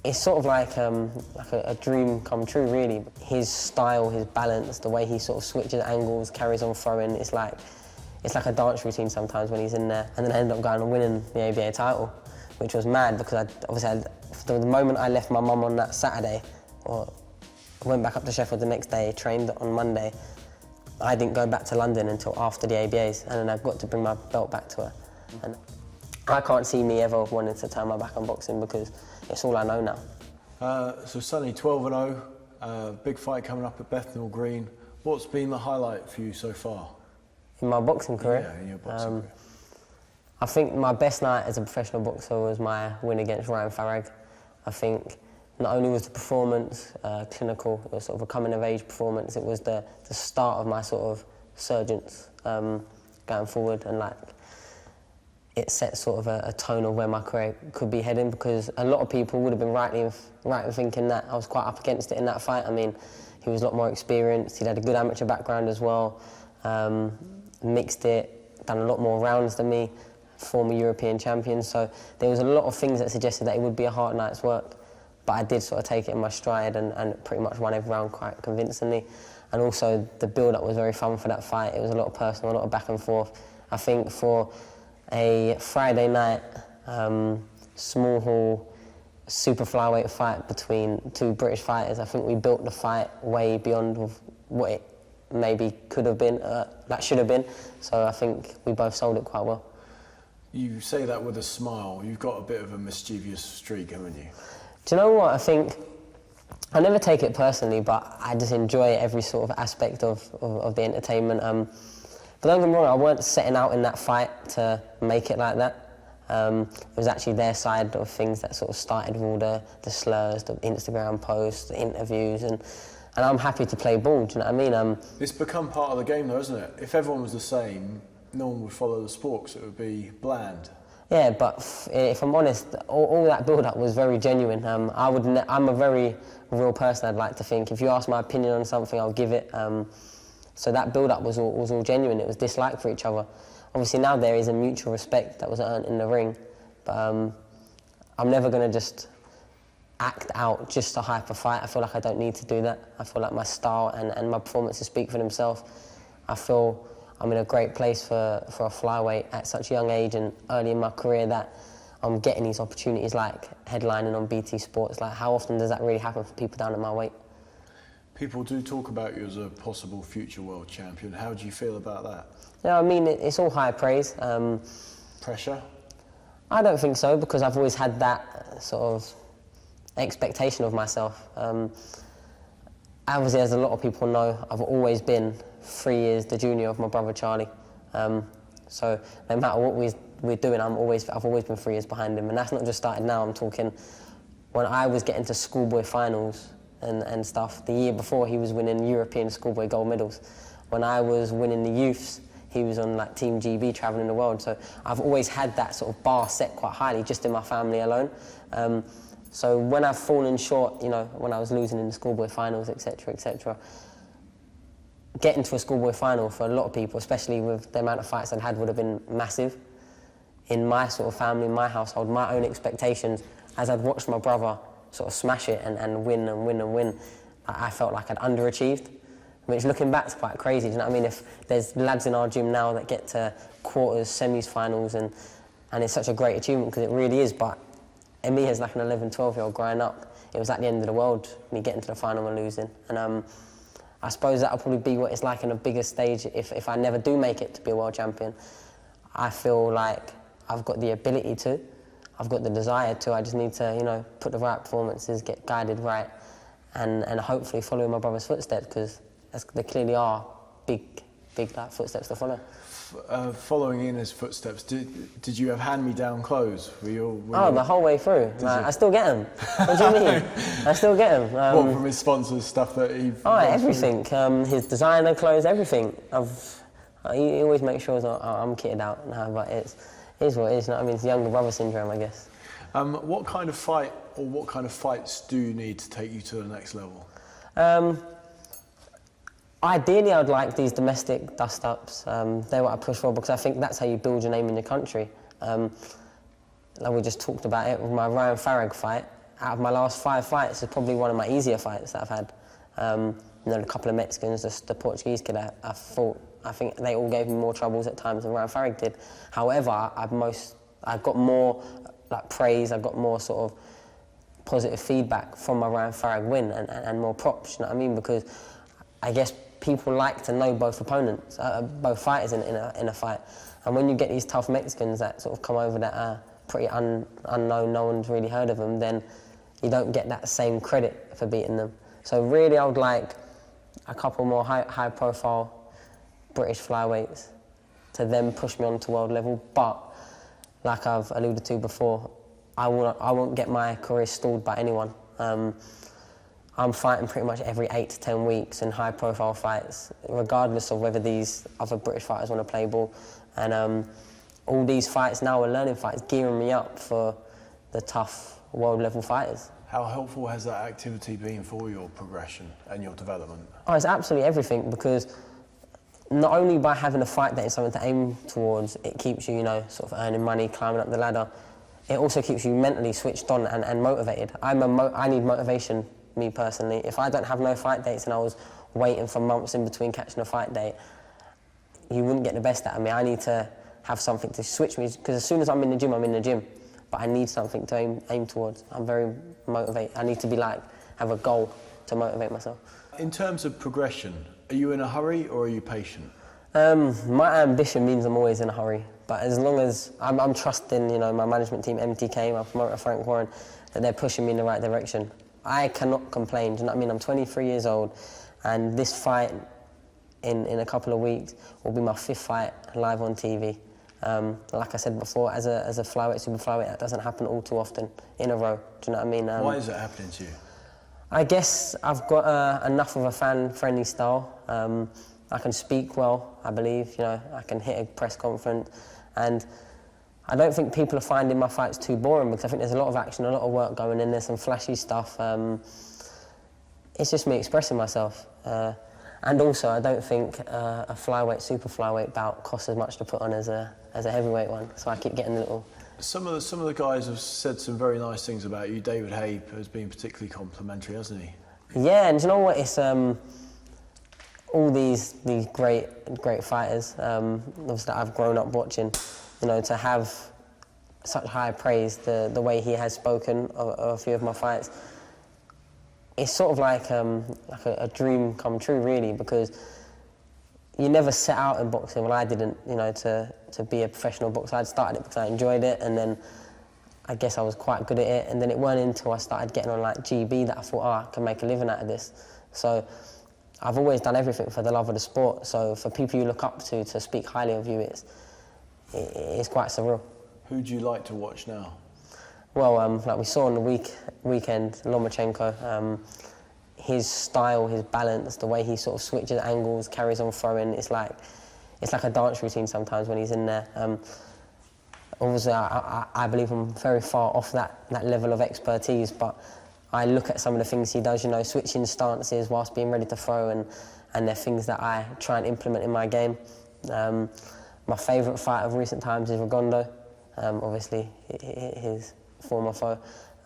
It's sort of like a dream come true, really. His style, his balance, the way he sort of switches angles, carries on throwing, it's like a dance routine sometimes when he's in there. And then I ended up going and winning the ABA title, which was mad because the moment I left my mum on that Saturday, or went back up to Sheffield the next day, trained on Monday, I didn't go back to London until after the ABAs, and then I've got to bring my belt back to her. And I can't see me ever wanting to turn my back on boxing because it's all I know now. So Sonny, 12-0, big fight coming up at Bethnal Green. What's been the highlight for you so far? In my boxing career? Yeah, in your boxing career. I think my best night as a professional boxer was my win against Ryan Farag. I think not only was the performance clinical, it was sort of a coming-of-age performance, it was the start of my sort of surgence going forward, and like it set sort of a tone of where my career could be heading, because a lot of people would have been right in thinking that I was quite up against it in that fight. I mean, he was a lot more experienced, he'd had a good amateur background as well, mixed it, done a lot more rounds than me, former European champion, so there was a lot of things that suggested that it would be a hard night's work. But I did sort of take it in my stride and pretty much won every round quite convincingly. And also the build-up was very fun for that fight. It was a lot of personal, a lot of back and forth. I think for a Friday night, small hall, super flyweight fight between two British fighters, I think we built the fight way beyond what it maybe could have been, that should have been. So I think we both sold it quite well. You say that with a smile. You've got a bit of a mischievous streak, haven't you? Do you know what? I think I never take it personally, but I just enjoy every sort of aspect of the entertainment. But don't get me wrong, I weren't setting out in that fight to make it like that. It was actually their side of things that sort of started with all the slurs, the Instagram posts, the interviews, and I'm happy to play ball, do you know what I mean? It's become part of the game though, isn't it? If everyone was the same, no one would follow the sport because it would be bland. Yeah, but if I'm honest, all that build-up was very genuine. I'm a very real person, I'd like to think. If you ask my opinion on something, I'll give it. So that build-up was all genuine. It was dislike for each other. Obviously now there is a mutual respect that was earned in the ring, but I'm never going to just act out just to hype a fight. I feel like I don't need to do that. I feel like my style and my performances speak for themselves. I feel I'm in a great place for a flyweight at such a young age and early in my career that I'm getting these opportunities like headlining on BT Sports. Like, how often does that really happen for people down at my weight? People do talk about you as a possible future world champion. How do you feel about that? Yeah, I mean, it's all high praise. Pressure? I don't think so, because I've always had that sort of expectation of myself. Obviously, as a lot of people know, I've always been 3 years the junior of my brother Charlie. So no matter what we're doing, I've always been 3 years behind him. And that's not just started now, I'm talking when I was getting to schoolboy finals and stuff. The year before, he was winning European schoolboy gold medals. When I was winning the youths, he was on like Team GB traveling the world. So I've always had that sort of bar set quite highly, just in my family alone. So when I've fallen short, you know, when I was losing in the schoolboy finals, etc., getting to a schoolboy final for a lot of people, especially with the amount of fights I'd had, would have been massive. In my sort of family, my household, my own expectations, as I'd watched my brother sort of smash it and win, I felt like I'd underachieved, which looking back is quite crazy, do you know what I mean? If there's lads in our gym now that get to quarters, semis, finals, and it's such a great achievement, because it really is, but in me as like an 11, 12-year-old growing up, it was at the end of the world, me getting to the final and losing. And I suppose that'll probably be what it's like on a bigger stage if I never do make it to be a world champion. I feel like I've got the ability to, I've got the desire to, I just need to, you know, put the right performances, get guided right, and hopefully follow in my brother's footsteps, because there clearly are big like, footsteps to follow. Following in his footsteps, did you have hand-me-down clothes? The whole way through. I still get them. What do you mean? I still get them. What, from his sponsors, stuff that he... everything. His designer clothes, everything. He always makes sure I'm kitted out now, but it is what it is. You know what I mean? It's younger brother syndrome, I guess. What kind of fight, or what kind of fights do you need to take you to the next level? Ideally, I'd like these domestic dust-ups. They're what I push for, because I think that's how you build your name in your country. Like we just talked about it with my Ryan Farag fight. out of my last 5 fights, is probably one of my easier fights that I've had. You know, a couple of Mexicans, the Portuguese kid, I think they all gave me more troubles at times than Ryan Farrig did. However, I've got more like praise, I've got more sort of positive feedback from my Ryan Farrig win and more props, you know what I mean? Because I guess people like to know both opponents, both fighters in a fight. And when you get these tough Mexicans that sort of come over that are pretty unknown, no one's really heard of them, then you don't get that same credit for beating them. So really I would like a couple more high profile British flyweights to then push me on to world level. But like I've alluded to before, I won't get my career stalled by anyone. I'm fighting pretty much every 8 to 10 weeks in high profile fights, regardless of whether these other British fighters want to play ball. And all these fights now are learning fights, gearing me up for the tough world level fighters. How helpful has that activity been for your progression and your development? Oh, it's absolutely everything, because not only by having a fight day, something to aim towards, it keeps you, you know, sort of earning money, climbing up the ladder. It also keeps you mentally switched on and motivated. I need motivation, me personally. If I don't have no fight dates and I was waiting for months in between catching a fight date, you wouldn't get the best out of me. I need to have something to switch me, because as soon as I'm in the gym, I'm in the gym. But I need something to aim towards. I'm very motivated. I need to have a goal to motivate myself. In terms of progression, are you in a hurry or are you patient? My ambition means I'm always in a hurry. But as long as I'm trusting, you know, my management team, MTK, my promoter Frank Warren, that they're pushing me in the right direction, I cannot complain. Do you know what I mean? I'm 23 years old, and this fight in a couple of weeks will be my 5th fight live on TV. Like I said before, as a flyweight, super flyweight, that doesn't happen all too often in a row. Do you know what I mean? Why is it happening to you? I guess I've got enough of a fan-friendly style. I can speak well, I believe. You know, I can hit a press conference, and I don't think people are finding my fights too boring, because I think there's a lot of action, a lot of work going in. There's some flashy stuff. It's just me expressing myself. And also, I don't think a flyweight, super flyweight bout costs as much to put on as a heavyweight one. So I keep getting a little. Some of the guys have said some very nice things about you. David Hape has been particularly complimentary, hasn't he? Yeah, and you know what? It's all these great fighters that I've grown up watching. You know, to have such high praise, the way he has spoken of a few of my fights. It's sort of like a dream come true, really, because you never set out in boxing. Well, I didn't, you know, to be a professional boxer. I'd started it because I enjoyed it, and then I guess I was quite good at it. And then it weren't until I started getting on like GB that I thought, I can make a living out of this. So I've always done everything for the love of the sport. So for people you look up to speak highly of you, it's quite surreal. Who do you like to watch now? Well, like we saw on the weekend, Lomachenko, his style, his balance, the way he sort of switches angles, carries on throwing, it's like a dance routine sometimes when he's in there. Obviously, I believe I'm very far off that level of expertise, but I look at some of the things he does, you know, switching stances whilst being ready to throw, and they're things that I try and implement in my game. My favourite fight of recent times is Rigondo, obviously his former foe.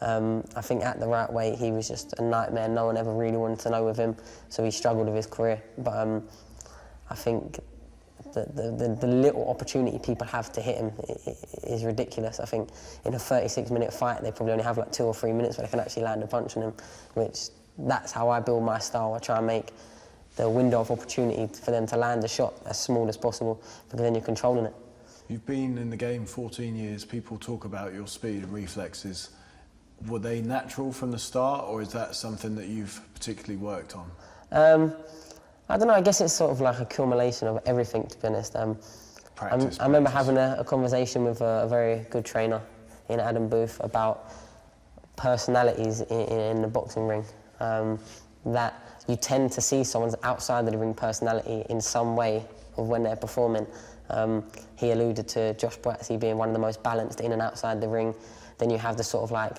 I think at the right weight he was just a nightmare. No one ever really wanted to know with him, so he struggled with his career. But I think the little opportunity people have to hit him is ridiculous. I think in a 36-minute fight they probably only have like 2 or 3 minutes where they can actually land a punch on him, which that's how I build my style. I try and make the window of opportunity for them to land a shot as small as possible, because then you're controlling it. You've been in the game 14 years. People talk about your speed and reflexes. Were they natural from the start, or is that something that you've particularly worked on? I don't know, I guess it's sort of like a accumulation of everything, to be honest. I remember having a conversation with a very good trainer in Adam Booth about personalities in the boxing ring. That you tend to see someone's outside of the ring personality in some way of when they're performing. He alluded to Josh Boatsy being one of the most balanced in and outside the ring. Then you have the sort of like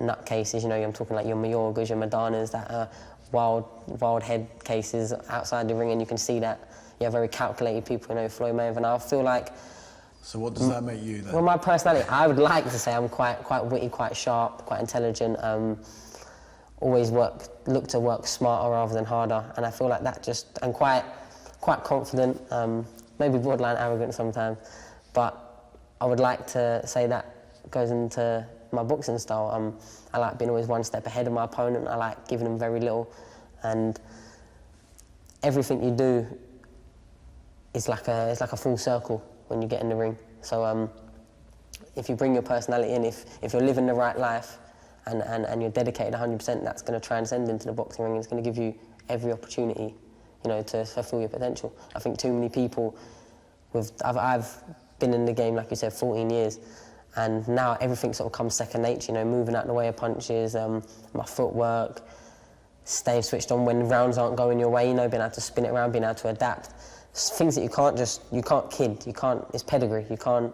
nutcases, you know, I'm talking like your Mayorgas, your Madanas, that are wild head cases outside the ring, and you can see that. You have very calculated people, you know, Floyd Mayweather. And I feel like So what does that make you then? Well, my personality, I would like to say I'm quite witty, quite sharp, quite intelligent. Always look to work smarter rather than harder, and I feel like that and quite confident. Maybe borderline arrogant sometimes, but I would like to say that goes into my boxing style. I like being always one step ahead of my opponent. I like giving them very little, and everything you do is like a full circle when you get in the ring. So if you bring your personality in, if you're living the right life and you're dedicated 100%, that's going to transcend into the boxing ring. It's going to give you every opportunity, to fulfill your potential. I think too many people I've been in the game, like you said, 14 years, and now everything sort of comes second nature, moving out the way of punches, my footwork, staying switched on when rounds aren't going your way, being able to spin it around, being able to adapt. Things that you can't kid, it's pedigree, you can't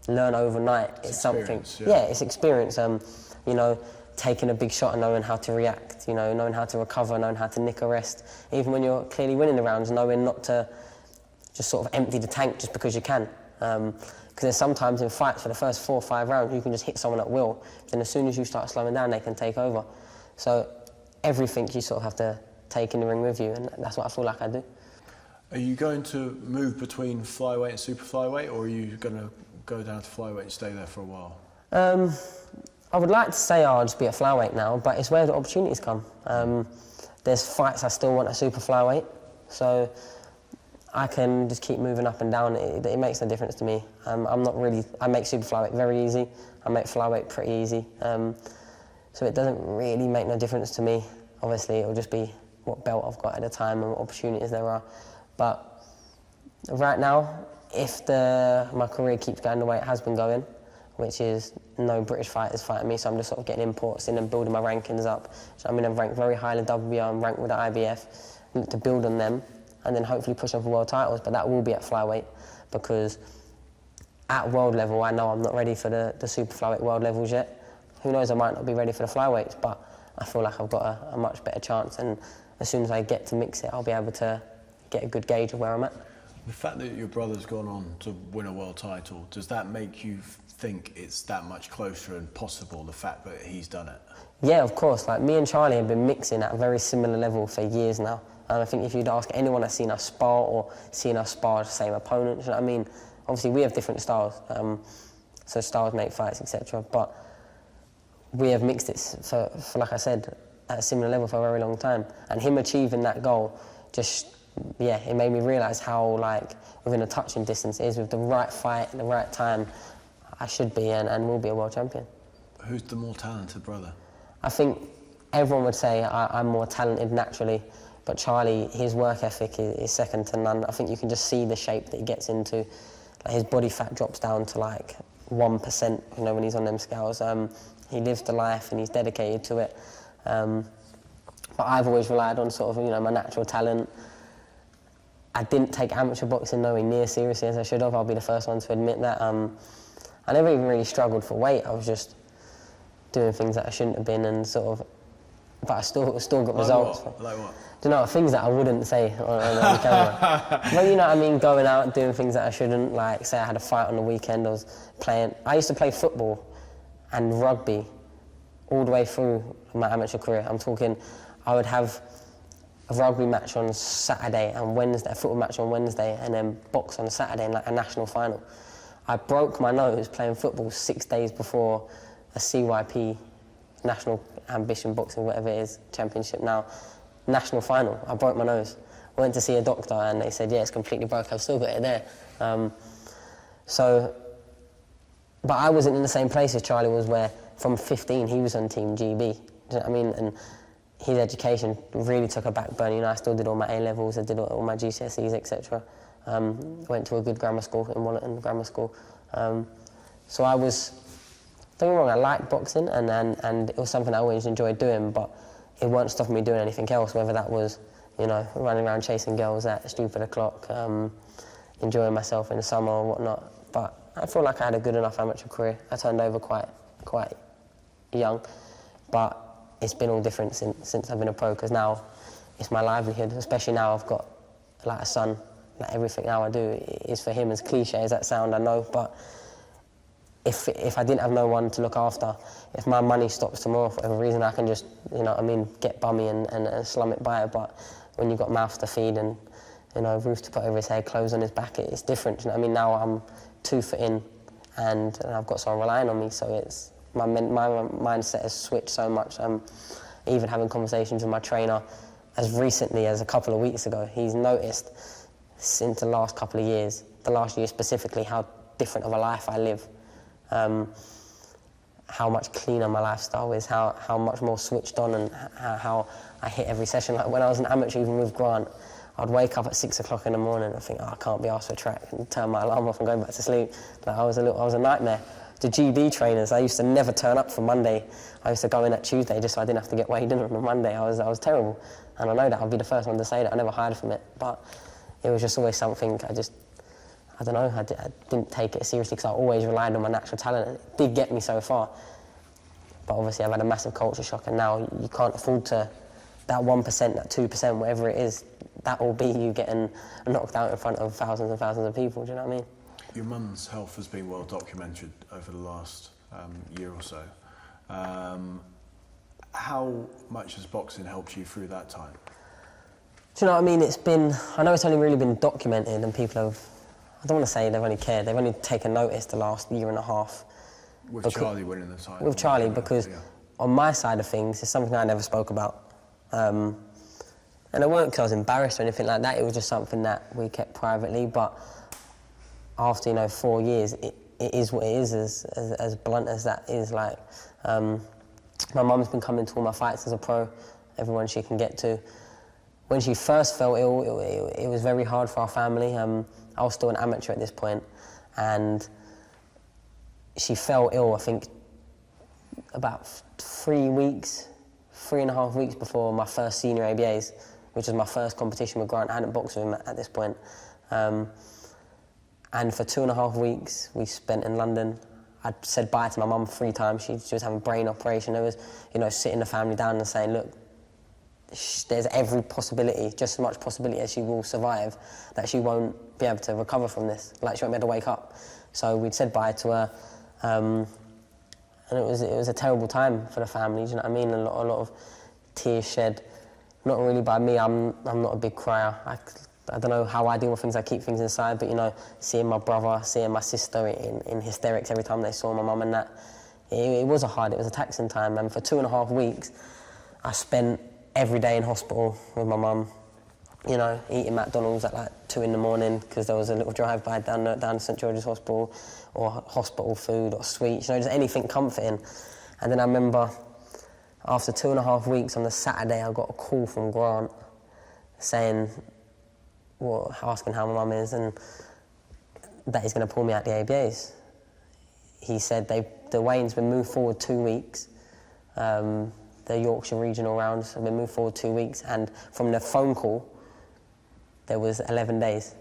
learn overnight. It's something, it's experience. Taking a big shot and knowing how to react, knowing how to recover, knowing how to nick a rest. Even when you're clearly winning the rounds, knowing not to just sort of empty the tank just because you can. Because there's sometimes in fights for the first 4 or 5 rounds, you can just hit someone at will. Then as soon as you start slowing down, they can take over. So everything you sort of have to take in the ring with you, and that's what I feel like I do. Are you going to move between flyweight and super flyweight, or are you going to go down to flyweight and stay there for a while? I would like to say I'll just be at flyweight now, but it's where the opportunities come. There's fights I still want at super flyweight, so I can just keep moving up and down. It makes no difference to me. I make super flyweight very easy. I make flyweight pretty easy. So it doesn't really make no difference to me. Obviously, it'll just be what belt I've got at the time and what opportunities there are. But right now, if my career keeps going the way it has been going, which is no British fighters fighting me, so I'm just sort of getting imports in and building my rankings up. So I'm ranked very high in the WBO, I'm ranked with the IBF, to build on them, and then hopefully push on for world titles, but that will be at flyweight, because at world level, I know I'm not ready for the super flyweight world levels yet. Who knows, I might not be ready for the flyweights, but I feel like I've got a much better chance, and as soon as I get to mix it, I'll be able to get a good gauge of where I'm at. The fact that your brother's gone on to win a world title, does that make you think it's that much closer and possible, the fact that he's done it? Yeah, of course. Like, me and Charlie have been mixing at a very similar level for years now. And I think if you'd ask anyone that's seen us spar or seen us spar the same opponent, you know what I mean? Obviously, we have different styles, so styles make fights, etc. But we have mixed it for, like I said, at a similar level for a very long time. And him achieving that goal it made me realise how, within a touching distance it is. With the right fight at the right time, I should be and will be a world champion. Who's the more talented brother? I think everyone would say I'm more talented naturally, but Charlie, his work ethic is second to none. I think you can just see the shape that he gets into. His body fat drops down to 1%, when he's on them scales. He lives the life and he's dedicated to it. But I've always relied on sort of, my natural talent. I didn't take amateur boxing nowhere near seriously as I should have. I'll be the first one to admit that. I never even really struggled for weight. I was just doing things that I shouldn't have been, and but I still got results. Like what? Do you know, things that I wouldn't say on camera. Well, you know what I mean, going out and doing things that I shouldn't. Like, say I had a fight on the weekend, I used to play football and rugby all the way through my amateur career. I'm talking, I would have a rugby match on Saturday and Wednesday, a football match on Wednesday, and then box on Saturday in a national final. I broke my nose playing football 6 days before a CYP, National Ambition Boxing, whatever it is, championship now, national final. I broke my nose. I went to see a doctor and they said, yeah, it's completely broke. I've still got it there. But I wasn't in the same place as Charlie was, where from 15 he was on Team GB. Do you know what I mean? And his education really took a back burner. I still did all my A-levels, I did all my GCSEs, etc. Went to a good grammar school in Wallerton Grammar School. So I was, don't get me wrong, I liked boxing and it was something I always enjoyed doing, but it weren't stopping me doing anything else, whether that was, running around chasing girls at stupid o'clock, enjoying myself in the summer or whatnot. But I feel like I had a good enough amateur career. I turned over quite young, but it's been all different since I've been a pro, because now it's my livelihood, especially now I've got a son like everything now I do is for him. As cliche as that sound, I know, but if I didn't have no one to look after, if my money stops tomorrow for whatever reason, I can just, you know what I mean, get bummy and slum it by. But when you've got mouth to feed and, you know, roof to put over his head, clothes on his back, it's different. You know what I mean? Now I'm 2 foot in and I've got someone relying on me, so it's my mindset has switched so much. Even having conversations with my trainer as recently as a couple of weeks ago, he's noticed since the last couple of years, the last year specifically, how different of a life I live. How much cleaner my lifestyle is, how much more switched on, and how I hit every session. Like when I was an amateur, even with Grant, I'd wake up at 6 o'clock in the morning and think, oh, I can't be asked for track, and turn my alarm off and go back to sleep. Like I was a nightmare. The GB trainers, I used to never turn up for Monday. I used to go in at Tuesday just so I didn't have to get weighed in on a Monday. I was terrible, and I know that I'll be the first one to say that. I never hide from it, but it was just always something I don't know, I didn't take it seriously because I always relied on my natural talent, and it did get me so far. But obviously I've had a massive culture shock, and now you can't afford to, that 1%, that 2%, whatever it is, that will be you getting knocked out in front of thousands and thousands of people, do you know what I mean? Your mum's health has been well documented over the last year or so. How much has boxing helped you through that time? Do you know what I mean? I know it's only really been documented, and people have, I don't want to say they've only cared, they've only taken notice the last year and a half. With Charlie winning the title. With Charlie, because on my side of things, it's something I never spoke about. And it weren't because I was embarrassed or anything like that, it was just something that we kept privately, but after, 4 years, it is what it is, as blunt as that is. Like, my mum's been coming to all my fights as a pro, everyone she can get to. When she first fell ill, it was very hard for our family. I was still an amateur at this point, and she fell ill, I think, about 3.5 weeks before my first senior ABAs, which was my first competition with Grant. I hadn't boxed with him at this point. And for 2.5 weeks, we spent in London. I'd said bye to my mum 3 times. She was having a brain operation. There was, sitting the family down and saying, look, there's every possibility, just as much possibility as she will survive, that she won't be able to recover from this. Like, she won't be able to wake up. So we'd said bye to her. And it was a terrible time for the family, do you know what I mean? A lot of tears shed. Not really by me, I'm not a big crier. I don't know how I deal with things, I keep things inside, but seeing my brother, seeing my sister in hysterics every time they saw my mum and that, it was a taxing time. And for 2.5 weeks, I spent every day in hospital with my mum, eating McDonald's at like 2 in the morning because there was a little drive-by down to St George's Hospital, or hospital food or sweets, just anything comforting. And then I remember after 2.5 weeks on the Saturday, I got a call from Grant saying, asking how my mum is, and that he's going to pull me out the ABAs. He said the weigh-in's been moved forward 2 weeks. The Yorkshire regional rounds have been moved forward 2 weeks, and from the phone call, there was 11 days.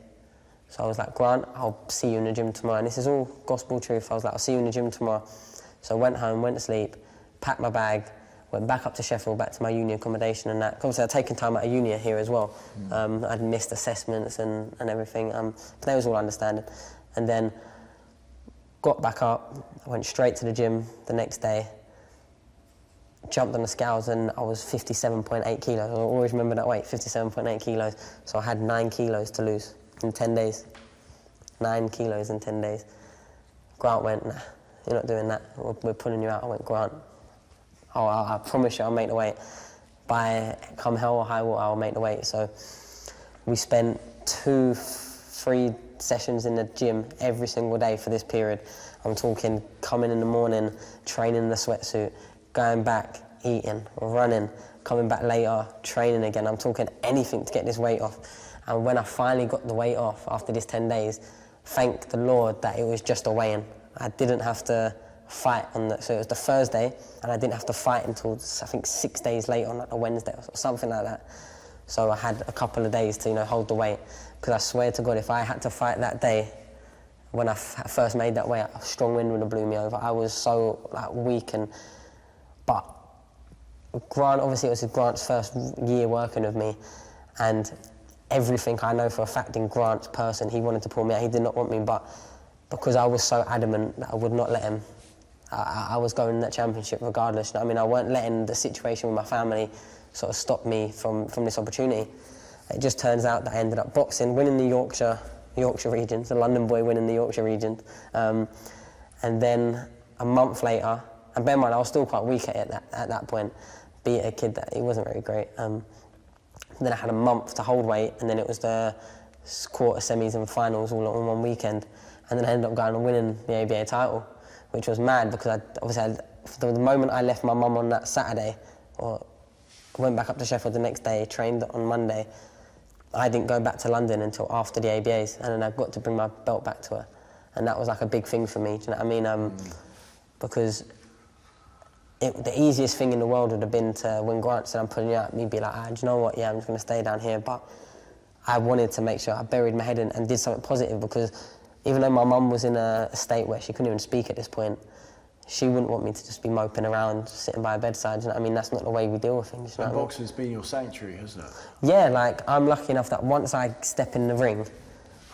So I was like, Grant, I'll see you in the gym tomorrow. And this is all gospel truth. I was like, I'll see you in the gym tomorrow. So I went home, went to sleep, packed my bag, went back up to Sheffield, back to my uni accommodation and that. Obviously, I'd taken time out of uni here as well. I'd missed assessments and everything. But that was all understanding. And then got back up, I went straight to the gym the next day, jumped on the scales, and I was 57.8 kilos. I always remember that weight, 57.8 kilos. So I had 9 kilos to lose in 10 days. 9 kilos in 10 days. Grant went, nah, you're not doing that. We're pulling you out. I went, Grant, I promise you I'll make the weight. By come hell or high water, I'll make the weight. So we spent 2-3 sessions in the gym every single day for this period. I'm talking coming in the morning, training in the sweatsuit, going back, eating, running, coming back later, training again. I'm talking anything to get this weight off. And when I finally got the weight off after this 10 days, thank the Lord that it was just a weigh-in. I didn't have to fight so it was the Thursday, and I didn't have to fight until, I think, 6 days later on, like a Wednesday or something like that. So I had a couple of days to, hold the weight. Because I swear to God, if I had to fight that day, when I first made that weight, a strong wind would have blew me over. I was so weak, but Grant, obviously it was Grant's first year working with me, and everything I know for a fact in Grant's person, he wanted to pull me out. He did not want me, but because I was so adamant that I would not let him, I was going in that championship regardless. You know what I mean? I weren't letting the situation with my family sort of stop me from this opportunity. It just turns out that I ended up boxing, winning the Yorkshire regions, the London boy winning the Yorkshire regions. And then a month later, and bear in mind I was still quite weak at that point, beat a kid that he wasn't very great. Then I had a month to hold weight, and then it was the quarter, semis and finals all on one weekend. And then I ended up going and winning the ABA title, which was mad because the moment I left my mum on that Saturday, or went back up to Sheffield the next day, trained on Monday, I didn't go back to London until after the ABAs, and then I got to bring my belt back to her. And that was like a big thing for me, do you know what I mean? Because the easiest thing in the world would have been to, when Grant said I'm pulling you out, me be like, do you know what, yeah, I'm just going to stay down here. But I wanted to make sure I buried my head in and did something positive, because even though my mum was in a state where she couldn't even speak at this point, she wouldn't want me to just be moping around, sitting by her bedside, you know what I mean? That's not the way we deal with things, you know. And boxing's been your sanctuary, hasn't it? Yeah, like, I'm lucky enough that once I step in the ring,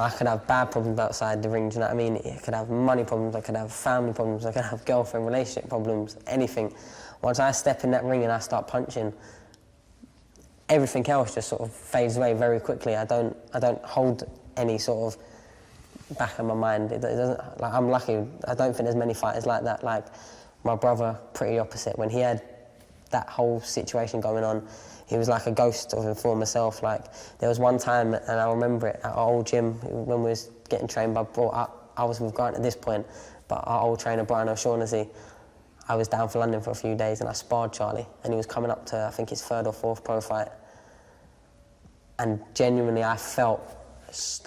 I could have bad problems outside the ring, do you know what I mean? I could have money problems, I could have family problems, I could have girlfriend, relationship problems, anything. Once I step in that ring and I start punching, everything else just sort of fades away very quickly. I don't hold any sort of back in my mind. It doesn't, like, I'm lucky. I don't think there's many fighters like that. Like my brother, pretty opposite. When he had that whole situation going on, he was like a ghost of his former self. Like there was one time, and I remember it at our old gym when we was getting trained by I was with Grant at this point, but our old trainer Brian O'Shaughnessy, I was down for London for a few days and I sparred Charlie, and he was coming up to, I think, his third or fourth pro fight. And genuinely I felt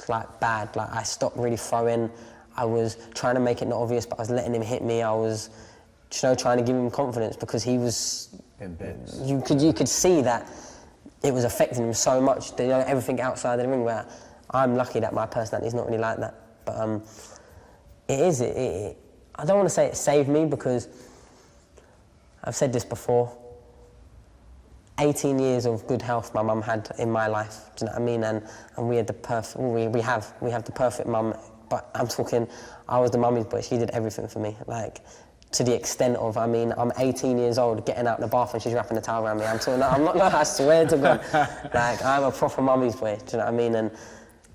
like bad, like I stopped really throwing. I was trying to make it not obvious, but I was letting him hit me. I was, you know, trying to give him confidence, because he was, in bits. You could see that it was affecting him so much, you know, everything outside of the ring, where I'm lucky that my personality is not really like that. But I don't want to say it saved me, because I've said this before, 18 years of good health my mum had in my life, do you know what I mean? And we had the perfect, we have the perfect mum, but I'm talking, I was the mummy's boy, she did everything for me, like, to the extent of, I mean, I'm 18 years old, getting out the bath and she's wrapping the towel around me. I'm not, I swear to God, like, I'm a proper mummy's boy, do you know what I mean? And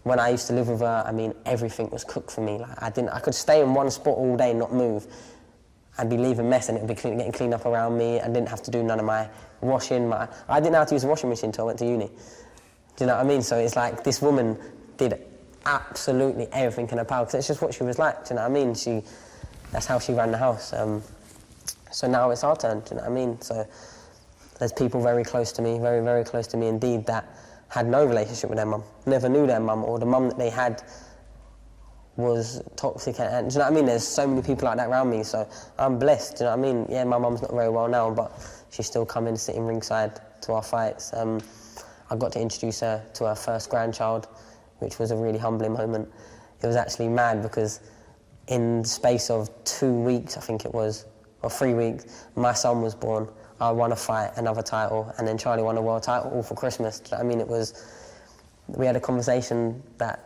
when I used to live with her, I mean, everything was cooked for me. Like, I could stay in one spot all day and not move. I'd be leaving mess and it would be getting cleaned up around me. I didn't have to do none of my washing. I didn't know how to use a washing machine until I went to uni. Do you know what I mean? So it's like this woman did absolutely everything in her power, because it's just what she was like, do you know what I mean? That's how she ran the house. So now it's our turn, do you know what I mean? So there's people very close to me, very, very close to me indeed, that had no relationship with their mum, never knew their mum, or the mum that they had was toxic, and do you know what I mean? There's so many people like that around me, so I'm blessed, do you know what I mean? Yeah, my mum's not very well now, but she still come in, sitting ringside to our fights. I got to introduce her to her first grandchild, which was a really humbling moment. It was actually mad, because in the space of 2 weeks, I think it was, or 3 weeks, my son was born. I won a fight, another title, and then Charlie won a world title all for Christmas. Do you know what I mean? We had a conversation that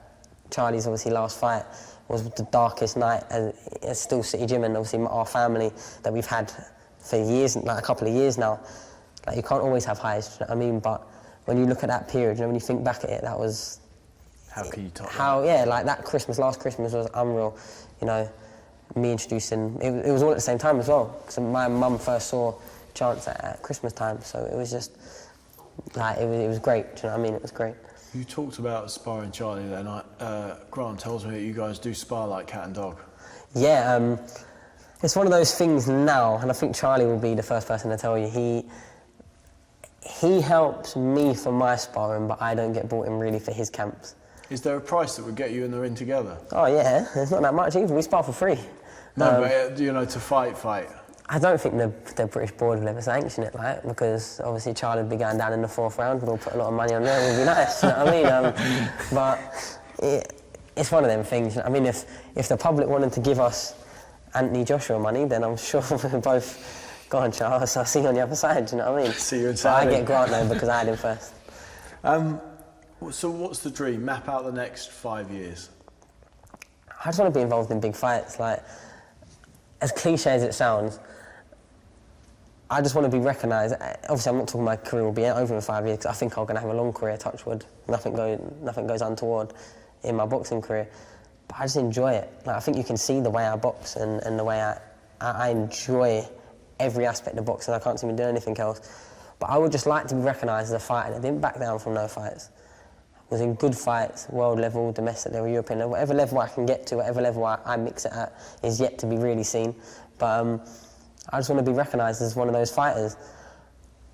Charlie's obviously last fight was the darkest night at Still City Gym, and obviously our family that we've had for years, like a couple of years now. Like, you can't always have highs, do you know what I mean? But when you look at that period, you know, when you think back at it, that was... How can you top that? Yeah, like that Christmas, last Christmas was unreal. You know, me introducing... It was all at the same time as well, because my mum first saw Chance at Christmas time, so it was just... Like, it was great, do you know what I mean? It was great. You talked about sparring Charlie that night. Grant tells me that you guys do spar like cat and dog. Yeah, it's one of those things now, and I think Charlie will be the first person to tell you. He helps me for my sparring, but I don't get brought in really for his camps. Is there a price that would get you in the ring together? Oh yeah, it's not that much either. We spar for free. No, but you know, to fight. I don't think the British board will ever sanction it, like, because obviously Charlie would be going down in the 4th round. We'd all put a lot of money on there. It would be nice, you know what I mean? But it's one of them things. I mean, if the public wanted to give us Anthony Joshua money, then I'm sure we're both gone, Charles. I'll see you on the other side. Do you know what I mean? See you inside. But I get Grant though, because I had him first. So what's the dream? Map out the next 5 years. I just want to be involved in big fights. Like, as cliche as it sounds, I just want to be recognised. Obviously, I'm not talking my career will be over in 5 years, because I think I'm going to have a long career, touch wood. Nothing goes untoward in my boxing career. But I just enjoy it. Like, I think you can see the way I box and the way I enjoy every aspect of boxing. I can't see me doing anything else. But I would just like to be recognised as a fighter that didn't back down from no fights. Was in good fights, world level, domestic level, European level, whatever level I can get to, whatever level I mix it at is yet to be really seen. But I just want to be recognised as one of those fighters.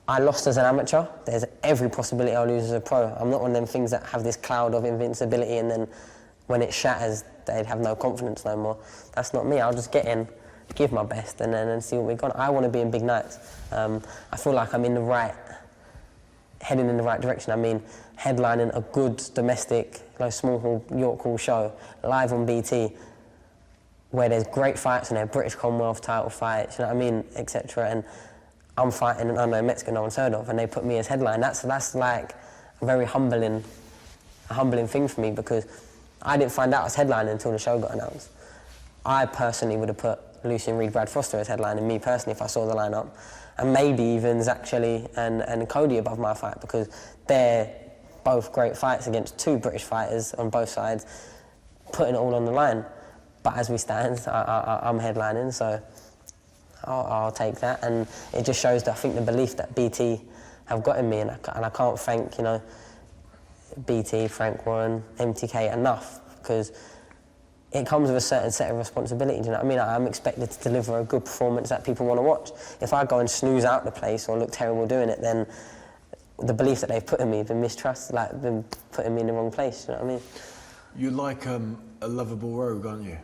I lost as an amateur. There's every possibility I'll lose as a pro. I'm not one of them things that have this cloud of invincibility and then when it shatters, they'd have no confidence no more. That's not me. I'll just get in, give my best and then see what we've got. I want to be in big nights. I feel like I'm heading in the right direction. I mean, headlining a good domestic, small hall, York Hall show, live on BT, where there's great fights and there are British Commonwealth title fights, you know what I mean, etc. And I'm fighting an unknown Mexican no one's heard of, and they put me as headline. That's like a very humbling thing for me, because I didn't find out I was headlining until the show got announced. I personally would have put Lucian Reed, Brad Foster as headline, and me personally if I saw the lineup, and maybe even Zach Shelley and Cody above my fight, because they're both great fights against two British fighters on both sides, putting it all on the line. But as we stand, I'm headlining, so I'll take that. And it just shows that I think the belief that BT have got in me, and I can't thank, BT, Frank Warren, MTK enough, because it comes with a certain set of responsibility, do you know what I mean? I'm expected to deliver a good performance that people want to watch. If I go and snooze out the place or look terrible doing it, then the belief that they've put in me, the mistrust, been putting me in the wrong place, do you know what I mean? You're like a lovable rogue, aren't you?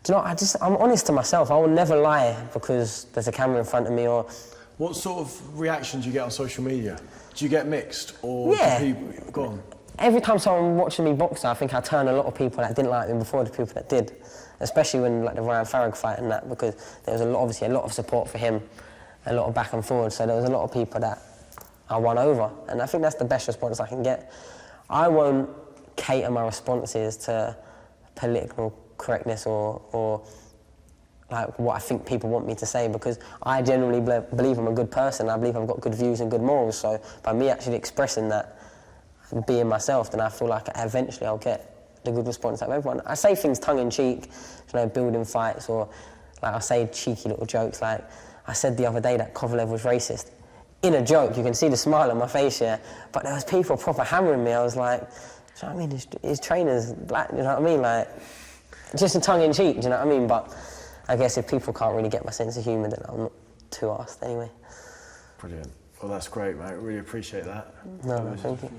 Do you know, I'm honest to myself. I will never lie because there's a camera in front of me or... What sort of reactions do you get on social media? Do you get mixed or Yeah. do people... Go on. Every time someone watching me box, I think I turn a lot of people that didn't like me before to people that did. Especially when the Ryan Farrag fight and that, because there was obviously a lot of support for him, a lot of back and forward, so there was a lot of people that I won over. And I think that's the best response I can get. I won't cater my responses to political correctness or what I think people want me to say, because I genuinely believe I'm a good person. I believe I've got good views and good morals, so by me actually expressing that, being myself, then I feel like eventually I'll get the good response out of everyone. I say things tongue-in-cheek, building fights, or I say cheeky little jokes. Like I said the other day that Kovalev was racist. In a joke, you can see the smile on my face, yeah, but there was people proper hammering me. I was like, do you know what I mean? His trainer's black, you know what I mean? Like, just a tongue-in-cheek, do you know what I mean? But I guess if people can't really get my sense of humour, then I'm not too arsed anyway. Brilliant. Well, that's great, mate. Really appreciate that. No, thank you.